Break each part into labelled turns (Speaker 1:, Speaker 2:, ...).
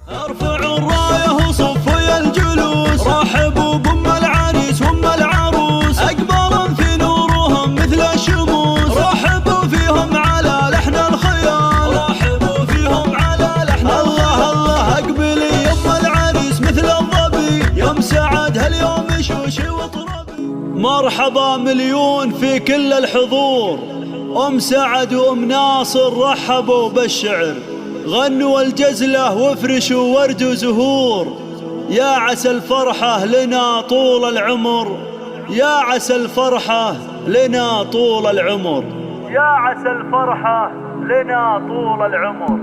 Speaker 1: ارفعوا الرايه وصفوا يا الجلوس، رحبوا بأم العريس وأم العروس، أقمار في نورهم مثل الشموس، رحبوا فيهم على لحن الخيال، رحبوا فيهم على لحن الله الله. اقبلي يا أم العريس مثل الظبي، يوم سعد هاليوم شوشي وطربي. مرحبا مليون في كل الحضور، أم سعد وأم ناصر رحبوا بالشعر، غنوا الجزلة وافرشوا ورد وزهور، يا عسى الفرحة لنا طول العمر، يا عسى الفرحة لنا طول العمر، يا عسى الفرحة لنا طول العمر.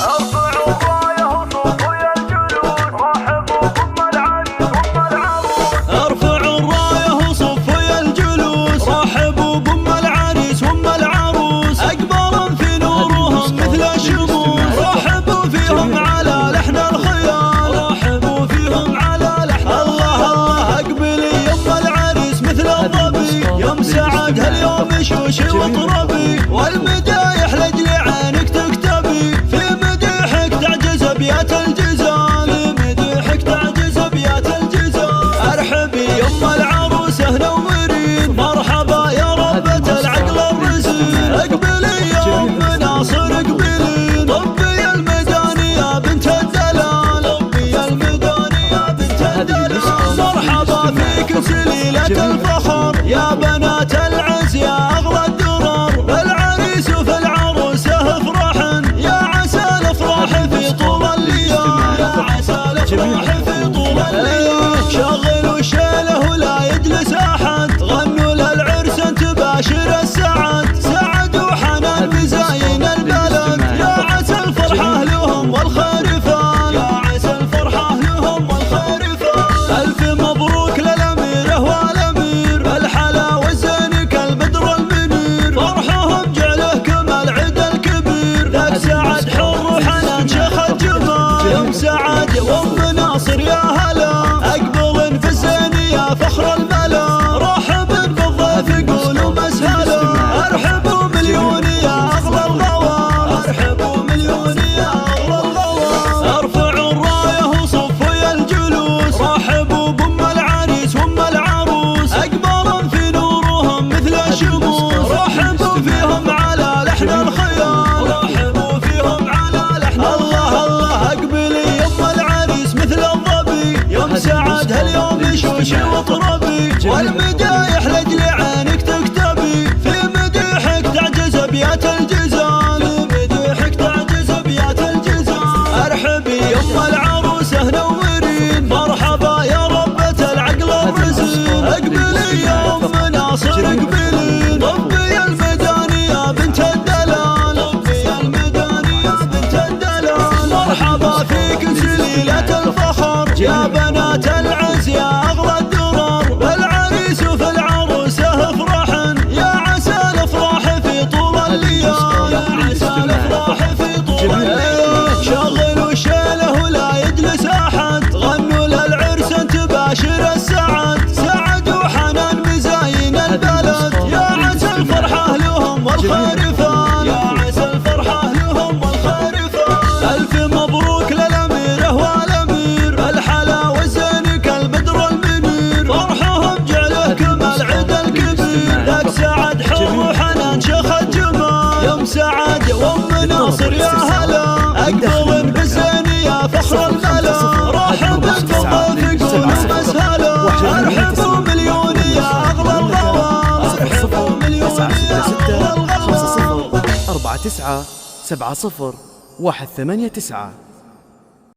Speaker 1: ارفعوا الراية وصفوا يا الجلوس، رحبوا بأم العريس وأم العروس، ارفعوا الراية وصفوا يا الجلوس، رحبوا بأم العريس وأم العروس، أقمار في نورهم مثل الشموس، رحبوا فيهم على لحن الخيال، رحبوا فيهم على لحن الله الله. اقبلي يا أم العريس مثل الظبي، يوم سعد هاليوم شوشي وطربي، والمدايح لأجل عينك تكتبي، في مديحك تعجز ابيات الجزال، في مديحك تعجز ابيات الجزال. ارحبي يا أم العروسة نورين، مرحبا يا ربة العقل الرزين، اقبلي يا أم ناصر اقبلين، طبي الميداني يا بنت الدلال، طبي الميداني يا بنت الدلال. مرحبا فيك سليلة الفخر يا بنات العز يا اغلى الدرر، العريس وفي العروسة افرحن، يا عسى الافراح في طول الليل، يا عسى الافراح في طول الليل. شغلوا شيله ولا يجلس احد، غنوا للعرس تباشر السعد، سعد وحنان بزاين البلد، يا عسى الفرحة لهم والخير فان، يا عسى الفرحة لهم والخير فان. الف مبروك للاميره والامير، الحلا والزين كالبدر المنير، فرحهم جعله كما العيد الكبير، ذاك سعد حر وحنان شيخ الجمال، يوم سعد وام ناصر يا هلا، اقبل في الزين يا فخر الملا، رحب بالضيف قولوا مسهلا، ارحبوا مليون يا اغلى الغوام، ارحبوا مليون يا اغلى الغوام. ارفعوا الرايه وصفوا يا الجلوس، رحبوا بأم العريس وأم العروس، أقمار في نورهم مثل الشموس، رحبوا فيهم على لحن الخيال، رحبوا فيهم على لحن الله الله. اقبلي يا أم العريس مثل الظبي، يوم سعد هاليوم شوشي وطربي، والمدايح لأجل عينك تكتبي، في مديحك تعجز ابيات الجزال، في مديحك تعجز ابيات الجزال. ارحبي يا أم العروسة نورين، مرحبا يا ربة العقل الرزين، اقبلي يا أم ناصر اقبلين، طبي الميداني يا بنت الدلال، طبي الميداني يا بنت الدلال. مرحبا فيك سليلة الفخر يا بنات العز يا اغلى الدرر، العريس وفي العروسة افرحن، يا عسى الافراح في طول الليل، يا عسى الافراح في طول الليل. شغلوا شيله ولا يجلس احد، غنوا للعرس تباشر السعد، سعد وحنان بزاين البلد، يا عسى الفرحة لهم والخير فان، يا عسى الفرحة لهم والخير فان. الف مبروك للاميره والامير، الحلا والزين كالبدر المنير، فرحهم جعله كما العيد الكبير، ذاك سعد حر وحنان شيخ الجمال، يوم سعد وام ناصر يا هلا، اقبل بالزين يا فخر الملا، رحب بالضيف قولوا مسهلا، ارحبوا مليون يا اغلى الغوام، ارحبوا مليون يا اغلى الغوام.
Speaker 2: 4 9 7 0 1 8 9